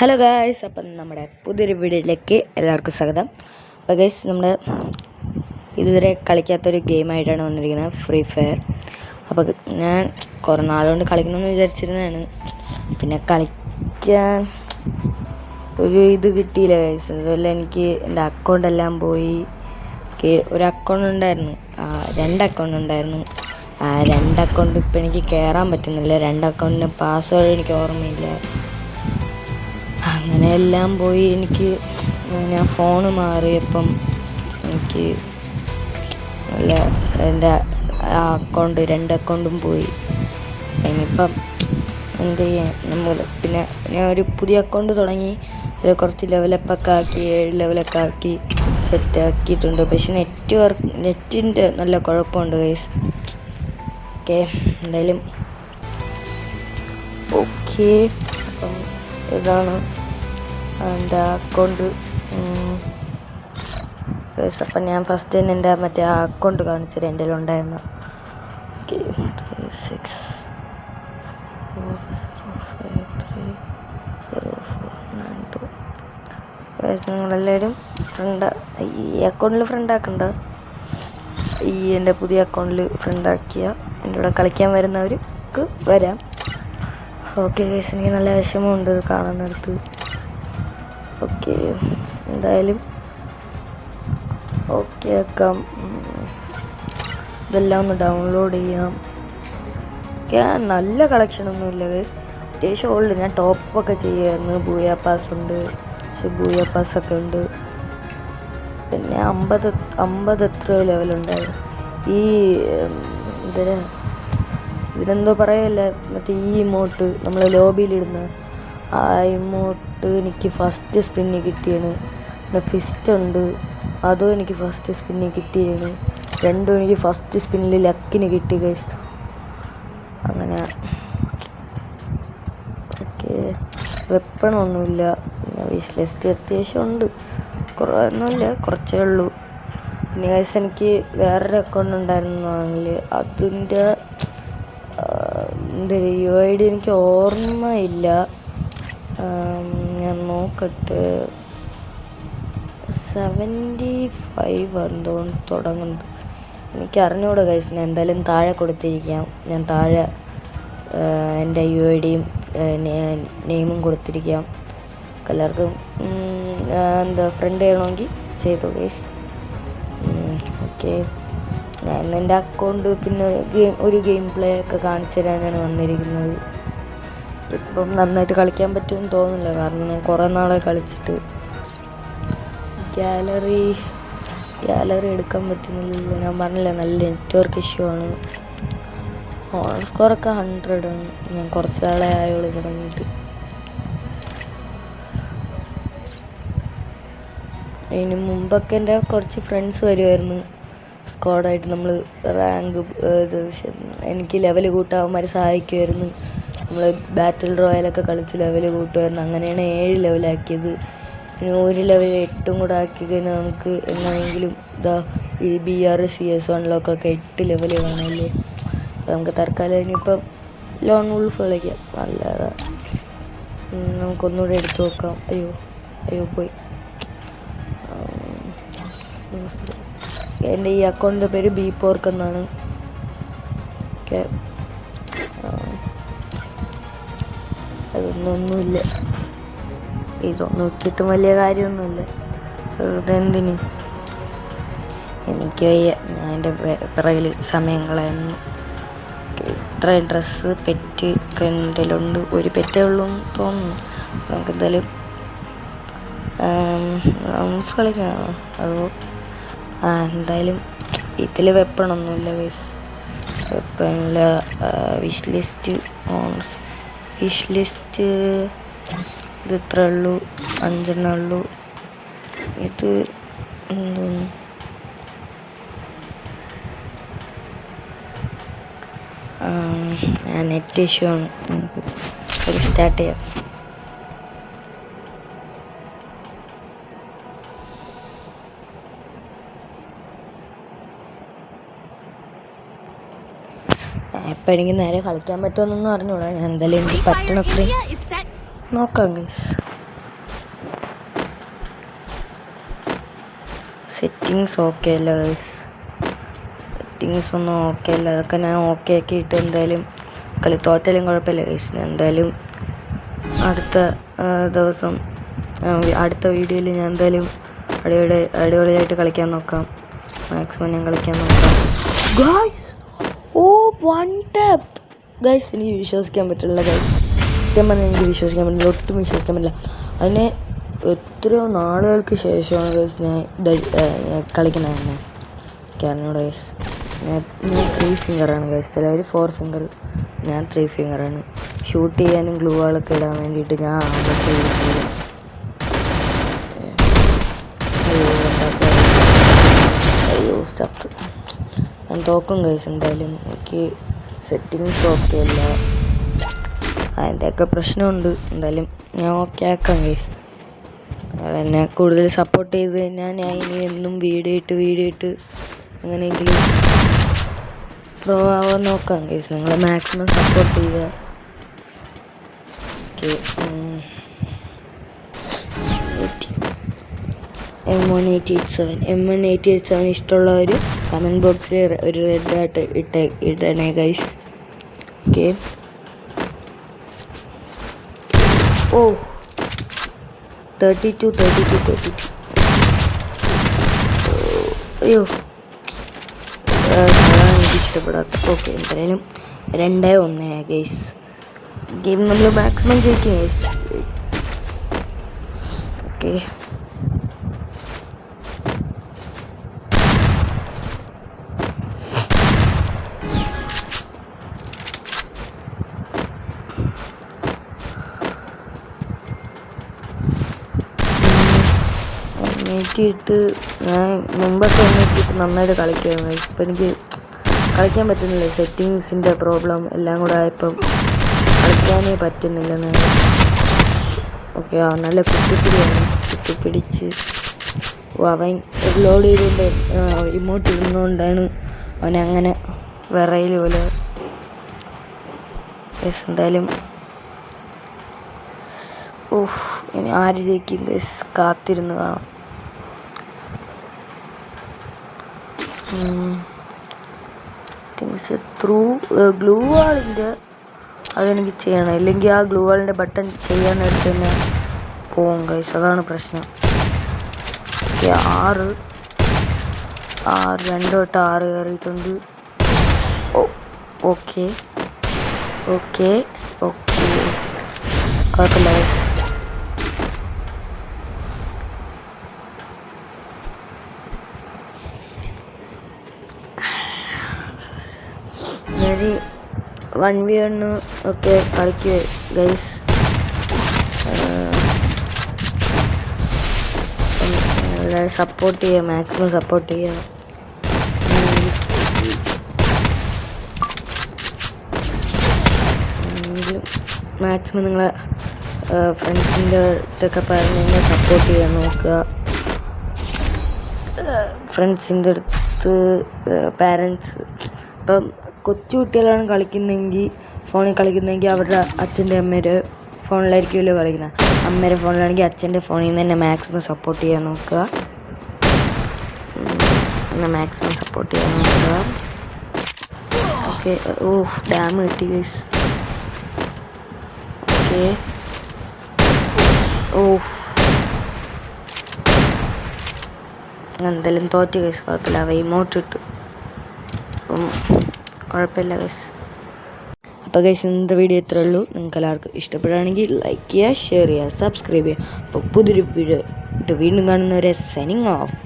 Hello guys, അപ്പം നമ്മുടെ പുതിയൊരു വീഡിയോയിലേക്ക് എല്ലാവർക്കും സ്വാഗതം. അപ്പോൾ ഗൈസ്, നമ്മൾ ഇതുവരെ കളിക്കാത്തൊരു ഗെയിമായിട്ടാണ് വന്നിരിക്കുന്നത്, ഫ്രീ ഫയർ. അപ്പോൾ ഞാൻ കുറേ നാളുകൊണ്ട് കളിക്കണമെന്ന് വിചാരിച്ചിരുന്നതാണ്. പിന്നെ കളിക്കാൻ ഒരു ഇത് കിട്ടിയില്ല ഗൈസ്. അതുപോലെ എനിക്ക് എൻ്റെ അക്കൗണ്ടെല്ലാം പോയി. ഒരു അക്കൗണ്ട് ഉണ്ടായിരുന്നു, 2 അക്കൗണ്ട് ഉണ്ടായിരുന്നു. 2 അക്കൗണ്ട് ഇപ്പോൾ എനിക്ക് കയറാൻ പറ്റുന്നില്ല. 2 അക്കൗണ്ടിൻ്റെ പാസ്വേഡ് എനിക്ക് ഓർമ്മയില്ല. അങ്ങനെ എല്ലാം പോയി. ഞാൻ ഫോണ് മാറിയപ്പം എനിക്ക് നല്ല എൻ്റെ അക്കൗണ്ട് 2 അക്കൗണ്ടും പോയി. ഇനിയിപ്പം എന്ത് ചെയ്യാൻ പിന്നെ ഞാൻ ഒരു പുതിയ അക്കൗണ്ട് തുടങ്ങി. അത് കുറച്ച് ലെവലപ്പൊക്കെ ആക്കി 7 ലെവലൊക്കെ ആക്കി സെറ്റാക്കിയിട്ടുണ്ട്. പക്ഷെ നെറ്റിൻ്റെ നല്ല കുഴപ്പമുണ്ട് ഗൈസ്. ഓക്കെ, എന്തായാലും ഓക്കെ. അപ്പം ഇതാണ് എൻ്റെ അക്കൗണ്ട്. അപ്പം ഞാൻ ഫസ്റ്റ് തന്നെ എൻ്റെ മറ്റേ ആ അക്കൗണ്ട് കാണിച്ചത് എൻ്റെ ഉണ്ടായിരുന്നു. ഓക്കെ, 3640530492. നിങ്ങളെല്ലാവരും ഈ അക്കൗണ്ടിൽ ഫ്രണ്ടാക്കണ്ട. എൻ്റെ പുതിയ അക്കൗണ്ടിൽ ഫ്രണ്ടാക്കിയ എൻ്റെ കൂടെ കളിക്കാൻ വരുന്നവർക്ക് വരാം. ഓക്കെ ഗൈസ്, എനിക്ക് നല്ല വിഷമമുണ്ട് കാണുന്നിടത്ത്. ഓക്കെ, എന്തായാലും ഓക്കെ ആക്കാം. ഇതെല്ലാം ഒന്ന് ഡൗൺലോഡ് ചെയ്യാം. ഓക്കെ, നല്ല കളക്ഷനൊന്നുമില്ല ഗൈസ്, അത്യാവശ്യം ഉള്ളു. ഞാൻ ടോപ്പൊക്കെ ചെയ്യുമായിരുന്നു. ബൂയാ പാസ് ഉണ്ട്, പക്ഷെ ബൂയാ പാസ്സൊക്കെ ഉണ്ട്. പിന്നെ 50 എത്രയോ ലെവലുണ്ടായിരുന്നു. ഇതിനെന്തോ പറയല്ലേ, മറ്റേ ഈ ഇമോട്ട് നമ്മൾ ലോബിയിലിടുന്ന ആ ഇമോട്ട് എനിക്ക് ഫസ്റ്റ് സ്പിന്നി കിട്ടിയാണ്. പിന്നെ ഫിസ്റ്റ് ഉണ്ട്, അതും എനിക്ക് ഫസ്റ്റ് സ്പിന്നി കിട്ടിയാണ്. രണ്ടും എനിക്ക് ഫസ്റ്റ് സ്പിന്നിൽ ലക്കിന് കിട്ടി ഗൈസ്. അങ്ങനെ ഓക്കെ, വെപ്പണമൊന്നുമില്ല. പിന്നെ വിഷ് ലിസ്റ്റ് അത്യാവശ്യം ഉണ്ട്, കുറവൊന്നുമില്ല, കുറച്ചേ ഉള്ളൂ. പിന്നെ ഗൈസ്, എനിക്ക് വേറൊരു അക്കൗണ്ട് ഉണ്ടായിരുന്നെങ്കിൽ അതിൻ്റെ UID എനിക്ക് ഓർമ്മയില്ല. ഞാൻ നോക്കട്ടെ. 75 എന്തോന്ന് തുടങ്ങുന്നത് എനിക്ക് അറിഞ്ഞുകൂടാ ഗൈസ്. ഞാൻ എന്തായാലും താഴെ കൊടുത്തിരിക്കാം. ഞാൻ താഴെ എൻ്റെ UIDയും നെയിമും കൊടുത്തിരിക്കാം. എല്ലാവർക്കും എന്താ ഫ്രണ്ട് ചെയ്യണമെങ്കിൽ ചെയ്തു ഗൈസ്. ഓക്കെ, ഞാൻ എൻ്റെ അക്കൗണ്ട് പിന്നെ ഒരു ഗെയിം പ്ലേ ഒക്കെ കാണിച്ചു തരാനാണ് വന്നിരിക്കുന്നത്. ഇപ്പം നന്നായിട്ട് കളിക്കാൻ പറ്റുമെന്ന് തോന്നുന്നില്ല, കാരണം ഞാൻ കുറേ നാളെ കളിച്ചിട്ട്. ഗാലറി എടുക്കാൻ പറ്റുന്നില്ലല്ലോ. ഞാൻ പറഞ്ഞില്ല, നല്ല നെറ്റ്വർക്ക് ഇഷ്യൂ ആണ്. ഹോണർ സ്കോറൊക്കെ 100 ആണ്. ഞാൻ കുറച്ച് നാളെ ആയോളൂ തുടങ്ങിയിട്ട്. അതിന് മുമ്പൊക്കെ എൻ്റെ കുറച്ച് ഫ്രണ്ട്സ് വരുമായിരുന്നു സ്ക്വാഡായിട്ട്. നമ്മൾ റാങ്ക് എനിക്ക് ലെവൽ കൂട്ടാവന്മാർ സഹായിക്കുമായിരുന്നു. നമ്മൾ ബാറ്റിൽ റോയലൊക്കെ കളിച്ച് ലെവൽ കൂട്ടുമായിരുന്നു. അങ്ങനെയാണ് 7 ലെവലാക്കിയത്. പിന്നെ 1 ലെവൽ 8 കൂടെ ആക്കി കഴിഞ്ഞാൽ നമുക്ക് എങ്ങനെയെങ്കിലും ഈ BR CS1 ഒക്കെ 8 ലെവൽ കാണാമല്ലോ. നമുക്ക് തൽക്കാലം ഇനിയിപ്പം ലോൺ വുൾഫ് കളിക്കാം. നല്ലതാ, നമുക്കൊന്നുകൂടെ എടുത്തു നോക്കാം. അയ്യോ പോയി. എൻ്റെ ഈ അക്കൗണ്ടിൻ്റെ പേര് ബീപോർക്ക് എന്നാണ്. ഓക്കെ, അതൊന്നുമില്ല. ഇതൊന്നും ഇട്ടിട്ടും വലിയ കാര്യമൊന്നുമില്ല. എന്തിനും എനിക്ക് വയ്യ. ഞാൻ എൻ്റെ പിറകിൽ സമയം കളയുന്നു. ഇത്രയും ഡ്രസ്സ് പെറ്റ് ഒക്കെ എൻ്റെ ഒരു പെറ്റേ ഉള്ളൂ എന്ന് തോന്നുന്നു. നമുക്ക് എന്തായാലും കളിക്കാം. അതോ എന്തായാലും ഇതിൽ വെപ്പണമൊന്നുമില്ല ഗൈസ്. വെപ്പണില്ല. വിഷ് ലിസ്റ്റ് ഇത് ഇത്ര ഉള്ളൂ, 5 ഉള്ളൂ. ഇത് എന്തോന്നു, നെറ്റ് ഇഷ്യൂ ആണ്. അത് സ്റ്റാർട്ട് ചെയ്യാം. എപ്പോൾ എനിക്ക് നേരെ കളിക്കാൻ പറ്റുമെന്നൊന്നും അറിഞ്ഞൂടാ. ഞാൻ എന്തായാലും എനിക്ക് പറ്റണത്രയും നോക്കാം ഗൈസ്. സെറ്റിങ്സ് ഓക്കെ അല്ല ഗൈസ്, സെറ്റിങ്സ് ഒന്നും ഓക്കെ അല്ല. അതൊക്കെ ഞാൻ ഓക്കെ ആക്കിയിട്ട് എന്തായാലും കളി തോറ്റാലും കുഴപ്പമില്ല ഗൈസ്. ഞാൻ എന്തായാലും അടുത്ത ദിവസം അടുത്ത വീഡിയോയിൽ ഞാൻ എന്തായാലും അടിപൊളിയായിട്ട് കളിക്കാൻ നോക്കാം. മാക്സിമം ഞാൻ കളിക്കാൻ നോക്കാം ഗൈസ്. ഓ 1 ടാപ്പ് ഗൈസ്, എനിക്ക് വിശ്വസിക്കാൻ പറ്റില്ല ഗൈസ്. സത്യം പറഞ്ഞാൽ എനിക്ക് വിശ്വസിക്കാൻ പറ്റില്ല, ഒട്ടും വിശ്വസിക്കാൻ പറ്റില്ല. അതിനെ എത്രയോ നാളുകൾക്ക് ശേഷമാണ് ഗൈസ് ഞാൻ കളിക്കണത് തന്നെ. കാരണം ഗൈസ് ഞാൻ 3 ഫിംഗറാണ് ഗൈസ്, ചിലവർ 4 ഫിംഗർ, ഞാൻ 3 ഫിംഗറാണ്. ഷൂട്ട് ചെയ്യാനും ഗ്ലൂ വാളൊക്കെ ഇടാൻ വേണ്ടിയിട്ട് ഞാൻ അതൊക്കെ യൂസ് ചെയ്യും. അയ്യോ സത്ത്, ഞാൻ തോക്കും ഗൈസ് എന്തായാലും. എനിക്ക് സെറ്റിങ്സ് ഓക്കെ അല്ല, അതിൻ്റെയൊക്കെ പ്രശ്നമുണ്ട്. എന്തായാലും ഞാൻ ഓക്കെ ആക്കാം ഗൈസ്. എന്നെ കൂടുതൽ സപ്പോർട്ട് ചെയ്ത് കഴിഞ്ഞാൽ ഞാൻ ഇനി എന്നും വീഡിയോ ഇട്ട് അങ്ങനെയെങ്കിലും പ്രോ ആവാൻ നോക്കാം ഗൈസ്. നിങ്ങൾ മാക്സിമം സപ്പോർട്ട് ചെയ്യുക. M1887 ഇഷ്ടമുള്ളവർ കമൻറ്റ് ബോക്സിൽ ഒരു റെഡായിട്ട് ഇടണേ ഗൈസ്. ഓക്കെ. ഓ 32. അയ്യോ എനിക്ക് ഇഷ്ടപ്പെടാത്ത. ഓക്കെ, എന്തായാലും 2-1 ഗൈസ്. ഗെയിം നമ്മൾ മാക്സിമം ജയിക്കും ഗൈസ്. ഓക്കെ, എണീറ്റിട്ട് ഞാൻ മുമ്പൊക്കെ എണീറ്റിട്ട് നന്നായിട്ട് കളിക്കുമായിരുന്നു. ഇപ്പം എനിക്ക് കളിക്കാൻ പറ്റുന്നില്ല, സെറ്റിങ്സിൻ്റെ പ്രോബ്ലം എല്ലാം കൂടെ ആയപ്പം കളിക്കാനേ പറ്റുന്നില്ല. ഓക്കെ, നല്ല കുത്തിപ്പിടിച്ച് അവൻ ലോഡ് ചെയ്തുകൊണ്ട് ഇമോട്ട് ഇടുന്നതുകൊണ്ടാണ് അവനങ്ങനെ വിറയിൽ പോലെ. എന്തായാലും ഇനി ആര് ജയിക്കും കാത്തിരുന്ന് കാണാം. ത്രൂ ഗ്ലൂ വാളിൻ്റെ അതെനിക്ക് ചെയ്യണം, ഇല്ലെങ്കിൽ ആ ഗ്ലൂ വാളിൻ്റെ ബട്ടൺ ചെയ്യാൻ നേരത്ത് തന്നെ പോവും ഗൈസ്, അതാണ് പ്രശ്നം. 6 2 തൊട്ട് 6 കയറിയിട്ടുണ്ട്. ഓക്കെ കുഴപ്പമില്ല. ഞാൻ 1v1 ഒക്കെ കളിക്കുക ഗൈസ്. എല്ലാവരും സപ്പോർട്ട് ചെയ്യുക, മാക്സിമം സപ്പോർട്ട് ചെയ്യുക. മാക്സിമം നിങ്ങളെ ഫ്രണ്ട്സിൻ്റെ അടുത്തൊക്കെ പറഞ്ഞ് സപ്പോർട്ട് ചെയ്യാൻ നോക്കുക. ഫ്രണ്ട്സിൻ്റെ അടുത്ത് പാരൻസ്, ഇപ്പം കൊച്ചു കുട്ടികളാണ് ഫോണിൽ കളിക്കുന്നതെങ്കിൽ അവരുടെ അച്ഛൻ്റെ അമ്മയുടെ ഫോണിലായിരിക്കുമല്ലോ കളിക്കുന്നത്. അമ്മയുടെ ഫോണിലാണെങ്കിൽ അച്ഛൻ്റെ ഫോണിൽ നിന്ന് തന്നെ മാക്സിമം സപ്പോർട്ട് ചെയ്യാൻ നോക്കുക. മാക്സിമം സപ്പോർട്ട് ചെയ്യാൻ നോക്കുക. ഓക്കെ, ഡാം കിട്ടി ഗൈസ്. ഓക്കെ, എന്തായാലും തോറ്റ് ഗൈസ്, കുഴപ്പമില്ല. അവ ഇമോട്ട് ഇട്ടു, കുഴപ്പമില്ല ഗൈസ്. അപ്പോൾ ഗൈസ് ഇന്നത്തെ വീഡിയോ ഇത്രേ ഉള്ളൂ. നിങ്ങൾക്ക് എല്ലാവർക്കും ഇഷ്ടപ്പെടുകയാണെങ്കിൽ ലൈക്ക് ചെയ്യുക, ഷെയർ ചെയ്യുക, സബ്സ്ക്രൈബ് ചെയ്യുക. അപ്പോൾ പുതിയൊരു വീഡിയോ വീണ്ടും കാണുന്നവരെ സൈനിങ് ഓഫ്.